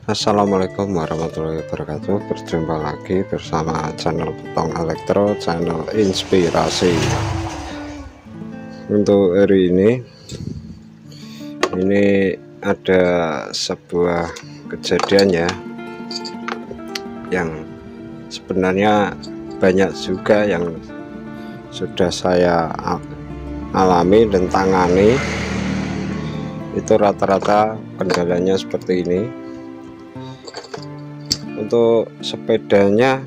Assalamualaikum warahmatullahi wabarakatuh. Berjumpa lagi bersama channel Betong Elektro, channel inspirasi. Untuk hari ini ada sebuah kejadian ya, yang sebenarnya banyak juga yang sudah saya alami dan tangani. Itu rata-rata kendalanya seperti ini. Untuk sepedanya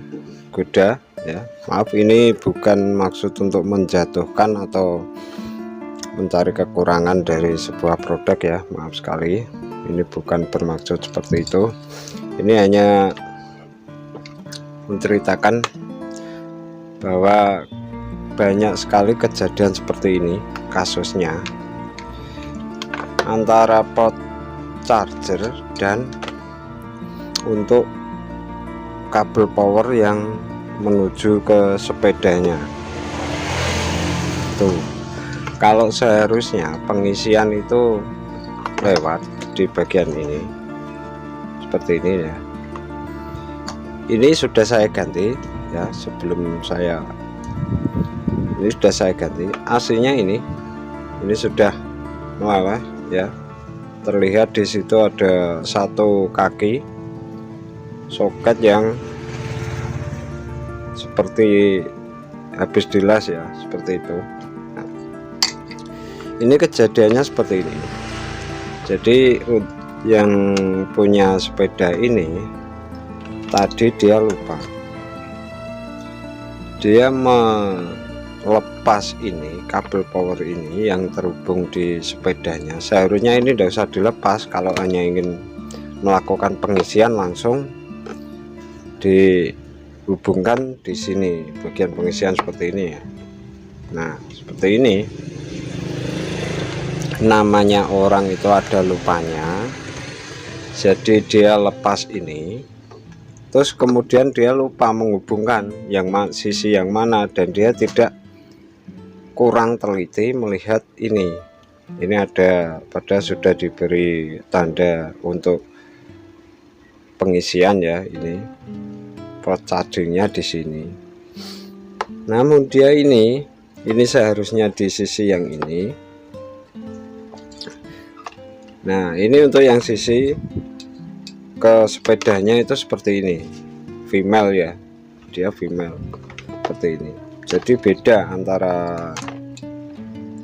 kuda ya, maaf, ini bukan maksud untuk menjatuhkan atau mencari kekurangan dari sebuah produk ya, maaf sekali, ini bukan bermaksud seperti itu. Ini hanya menceritakan bahwa banyak sekali kejadian seperti ini kasusnya, antara pot charger dan untuk kabel power yang menuju ke sepedanya. Tuh, kalau seharusnya pengisian itu lewat di bagian ini seperti ini ya, ini sudah saya ganti ya, sebelum saya ini sudah saya ganti AC-nya. Ini sudah meleleh ya, terlihat di situ ada satu kaki soket yang seperti habis dilas ya, seperti itu. Nah, ini kejadiannya seperti ini. Jadi yang punya sepeda ini tadi dia lupa, dia melepas ini kabel power ini yang terhubung di sepedanya. Seharusnya ini tidak usah dilepas kalau hanya ingin melakukan pengisian, langsung dihubungkan di sini bagian pengisian seperti ini ya. Nah, seperti ini namanya orang itu ada lupanya. Jadi dia lepas ini, terus kemudian dia lupa menghubungkan yang sisi yang mana, dan dia tidak kurang teliti melihat ini ada, pada sudah diberi tanda untuk pengisian ya, ini pot chargingnya di sini. Namun dia ini seharusnya di sisi yang ini. Nah, ini untuk yang sisi ke sepedanya itu seperti ini, female ya, dia female seperti ini. Jadi beda antara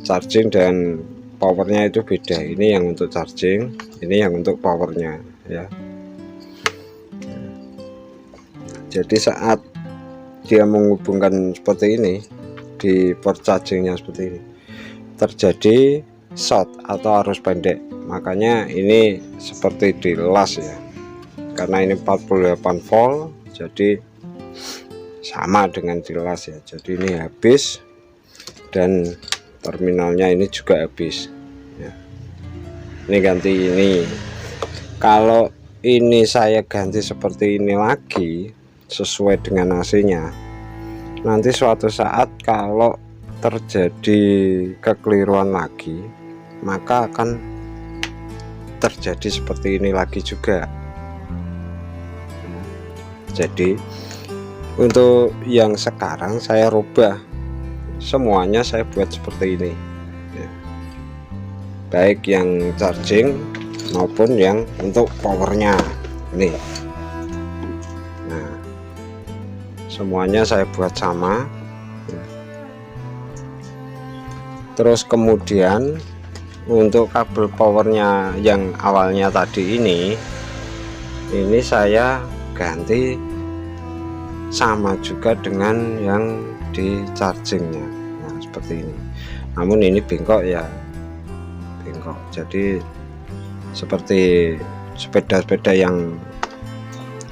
charging dan powernya, itu beda. Ini yang untuk charging, ini yang untuk powernya ya. Jadi saat dia menghubungkan seperti ini di port chargingnya seperti ini, terjadi short atau arus pendek. Makanya ini seperti dilas ya, karena ini 48 volt, jadi sama dengan dilas ya. Jadi ini habis, dan terminalnya ini juga habis ya. Ini ganti ini. Kalau ini saya ganti seperti ini lagi sesuai dengan AC-nya, nanti suatu saat kalau terjadi kekeliruan lagi, maka akan terjadi seperti ini lagi juga. Jadi untuk yang sekarang saya rubah semuanya, saya buat seperti ini ya, baik yang charging maupun yang untuk powernya ini. Nah, semuanya saya buat sama. Terus kemudian untuk kabel powernya yang awalnya tadi ini saya ganti sama juga dengan yang di chargingnya. Nah, seperti ini. Namun ini bengkok ya, bengkok. Jadi seperti sepeda-sepeda yang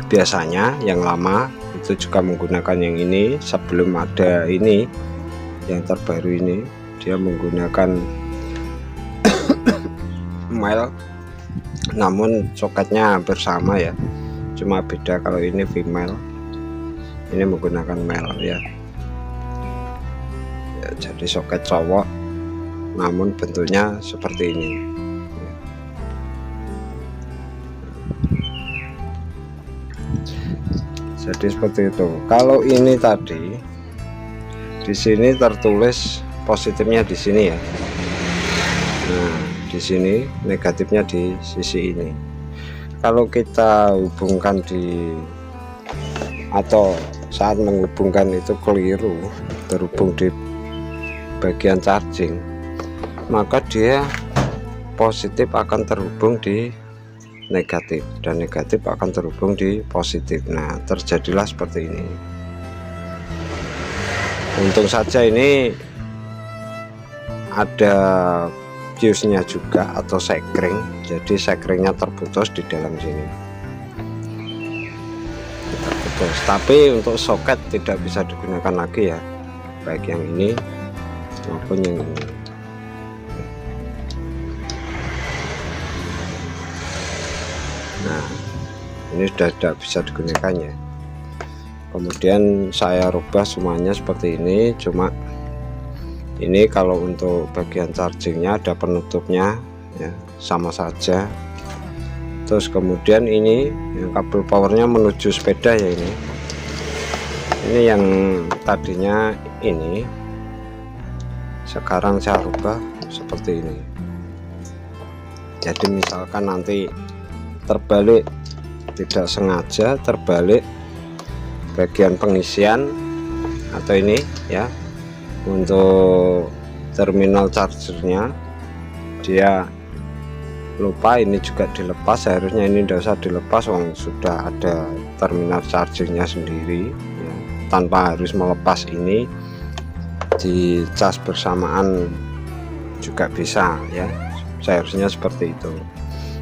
biasanya yang lama itu juga menggunakan yang ini. Sebelum ada ini yang terbaru ini, dia menggunakan male, namun soketnya hampir sama ya, cuma beda kalau ini female, ini menggunakan male ya. Jadi soket cowok namun bentuknya seperti ini. Jadi seperti itu. Kalau ini tadi di sini tertulis positifnya di sini ya. Nah, di sini negatifnya di sisi ini. Kalau kita hubungkan atau saat menghubungkan itu keliru, terhubung di bagian charging, maka dia positif akan terhubung di negatif dan negatif akan terhubung di positif. Nah, terjadilah seperti ini. Untung saja ini ada fuse-nya juga atau sekring, jadi sekringnya terputus di dalam sini, terputus. Tapi untuk soket tidak bisa digunakan lagi ya, baik yang ini maupun yang ini. Nah, ini sudah tidak bisa digunakan ya. Kemudian saya rubah semuanya seperti ini, cuma ini kalau untuk bagian chargingnya ada penutupnya ya, sama saja. Terus kemudian ini yang kabel powernya menuju sepeda ya, ini yang tadinya ini sekarang saya rubah seperti ini. Jadi misalkan nanti terbalik, tidak sengaja terbalik bagian pengisian atau ini ya, untuk terminal chargernya dia lupa, ini juga dilepas. Seharusnya ini tidak usah dilepas, sudah ada terminal chargingnya sendiri ya, tanpa harus melepas ini, di cas bersamaan juga bisa ya, seharusnya seperti itu.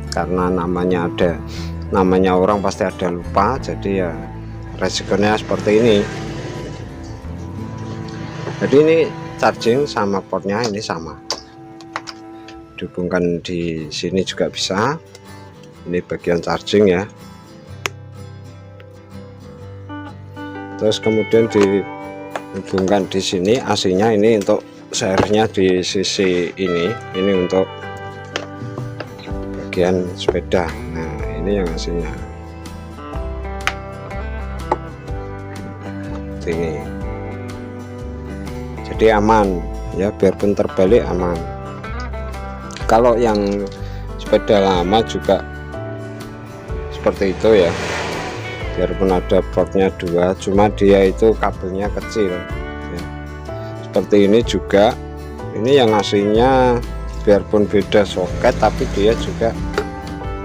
Karena namanya orang pasti ada lupa, jadi ya resikonya seperti ini. Jadi ini charging sama portnya ini sama, dihubungkan di sini juga bisa. Ini bagian charging ya. Terus kemudian dihubungkan di sini AC-nya, ini untuk seharusnya di sisi ini untuk bagian sepeda. Nah, ini yang AC-nya ini. Jadi aman ya, biarpun terbalik aman. Kalau yang sepeda lama juga seperti itu ya, biarpun ada portnya 2, cuma dia itu kabelnya kecil ya. Seperti ini juga, ini yang aslinya biarpun beda soket tapi dia juga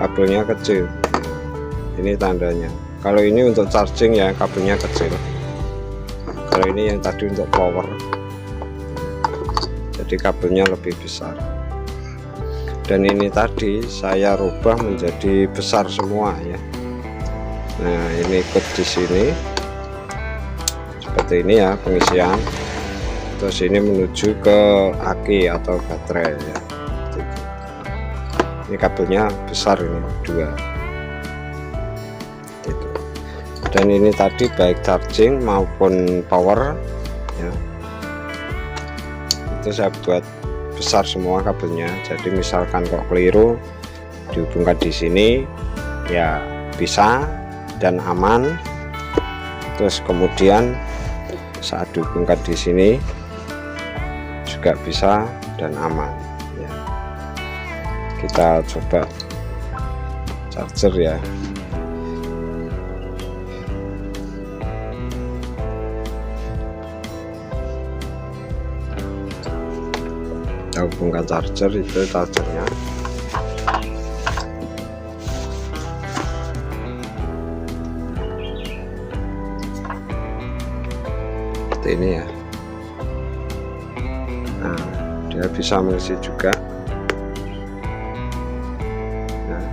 kabelnya kecil. Ini tandanya. Kalau ini untuk charging ya, kabelnya kecil. Kalau ini yang tadi untuk power, jadi kabelnya lebih besar. Dan ini tadi saya rubah menjadi besar semua ya. Nah, ini ikut di sini seperti ini ya pengisian. Terus ini menuju ke aki atau baterai ya. Ini kabelnya besar, ini 2. Dan ini tadi baik charging maupun power ya, itu saya buat besar semua kabelnya. Jadi misalkan kok keliru dihubungkan di sini ya bisa dan aman. Terus kemudian saat dihubungkan di sini juga bisa dan aman ya. Kita coba charger ya. Kita hubungkan charger, itu chargernya. Seperti ini ya. Nah, dia bisa mengisi juga. Nah,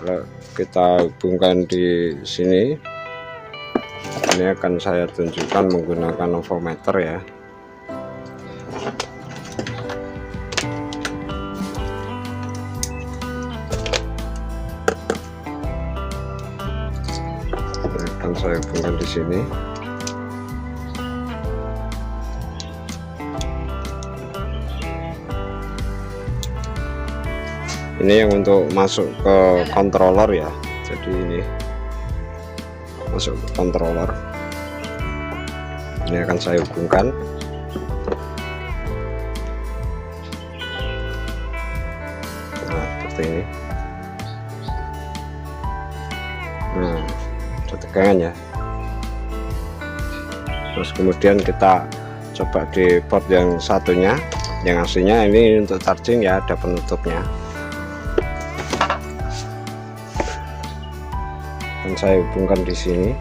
kalau kita hubungkan di sini, ini akan saya tunjukkan menggunakan ovometer ya. Akan saya hubungkan di sini. Ini yang untuk masuk ke controller ya, jadi ini masuk ke controller. Ini akan saya hubungkan. Nah, seperti ini. Nah, ada tegangan ya. Terus kemudian kita coba di port yang satunya, yang aslinya ini untuk charging ya, ada penutupnya. Dan saya hubungkan di sini.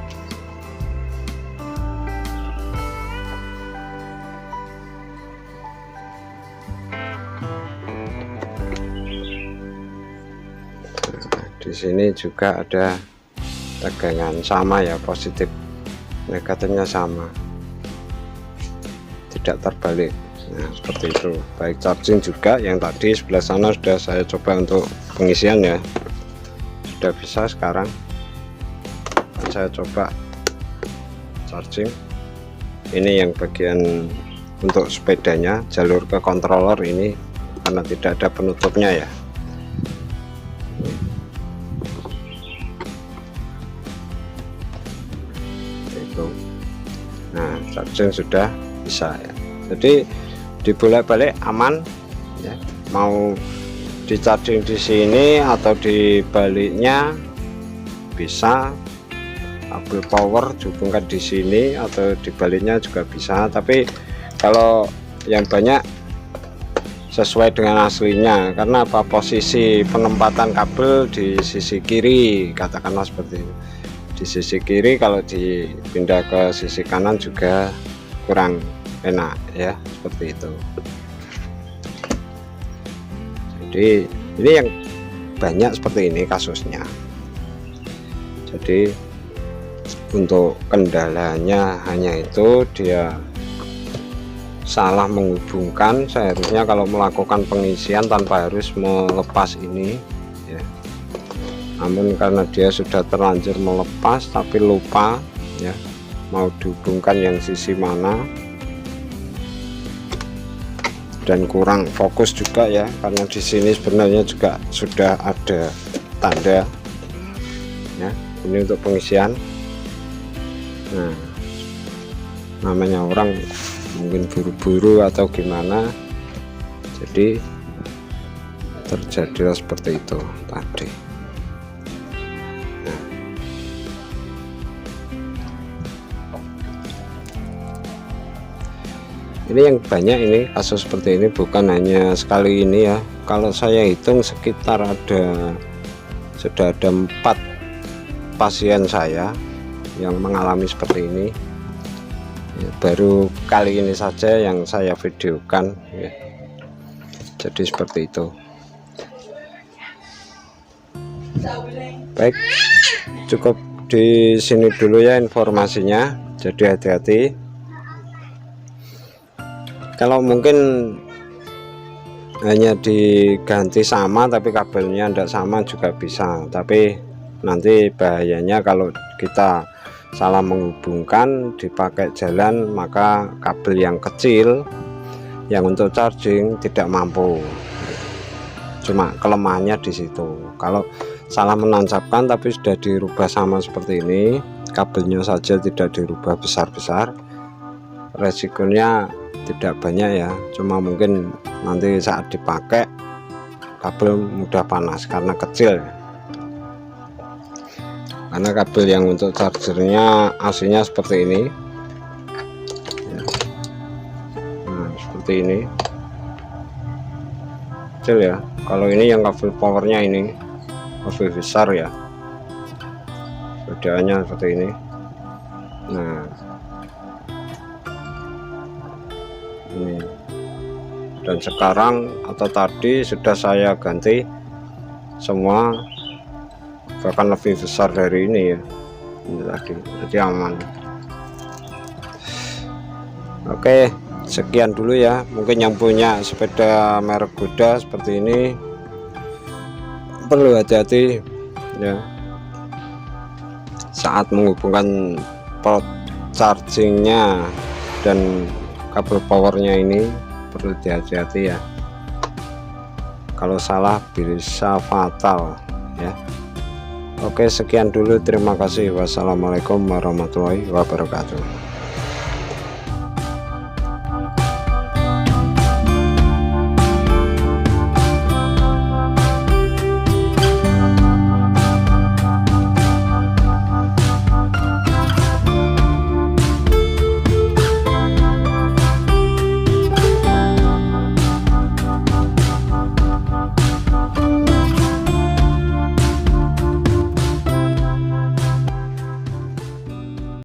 Di sini juga ada tegangan sama ya, positif negatifnya sama, tidak terbalik. Nah, seperti itu. Baik charging juga, yang tadi sebelah sana sudah saya coba untuk pengisian ya, sudah bisa. Sekarang saya coba charging. Ini yang bagian untuk sepedanya, jalur ke controller ini karena tidak ada penutupnya ya. Nah, charging sudah bisa ya. Jadi dibolak-balik aman ya. Mau di charging di sini atau di baliknya bisa. Kabel power dihubungkan di sini atau di baliknya juga bisa. Tapi kalau yang banyak sesuai dengan aslinya, karena apa, posisi penempatan kabel di sisi kiri, katakanlah seperti ini. Di sisi kiri, kalau dipindah ke sisi kanan juga kurang enak ya, seperti itu. Jadi ini yang banyak seperti ini kasusnya. Jadi untuk kendalanya hanya itu, dia salah menghubungkan. Seharusnya kalau melakukan pengisian tanpa harus melepas ini ya. Namun karena dia sudah terlanjur melepas tapi lupa ya mau dihubungkan yang sisi mana, dan kurang fokus juga ya, karena di sini sebenarnya juga sudah ada tanda ya, ini untuk pengisian. Nah, namanya orang mungkin buru-buru atau gimana, jadi terjadilah seperti itu tadi. Ini yang banyak ini kasus seperti ini, bukan hanya sekali ini ya. Kalau saya hitung sekitar sudah ada 4 pasien saya yang mengalami seperti ini ya, baru kali ini saja yang saya videokan ya. Jadi seperti itu. Baik, cukup di sini dulu ya informasinya. Jadi hati-hati. Kalau mungkin hanya diganti sama tapi kabelnya tidak sama juga bisa, tapi nanti bahayanya kalau kita salah menghubungkan dipakai jalan, maka kabel yang kecil yang untuk charging tidak mampu. Cuma kelemahannya di situ. Kalau salah menancapkan tapi sudah dirubah sama seperti ini, kabelnya saja tidak dirubah besar-besar, resikonya tidak banyak ya, cuma mungkin nanti saat dipakai kabel mudah panas karena kecil ya. Karena kabel yang untuk chargernya aslinya seperti ini ya. Nah, seperti ini kecil ya. Kalau ini yang kabel powernya ini kabel besar ya, bedanya seperti ini. Nah, ini, dan sekarang atau tadi sudah saya ganti semua, bahkan lebih besar dari ini ya, ini tadi, jadi aman. Oke, sekian dulu ya. Mungkin yang punya sepeda merek Goda seperti ini perlu hati-hati ya saat menghubungkan port chargingnya dan kabel powernya, ini perlu hati-hati ya, kalau salah bisa fatal ya. Oke, sekian dulu, terima kasih. Wassalamualaikum warahmatullahi wabarakatuh.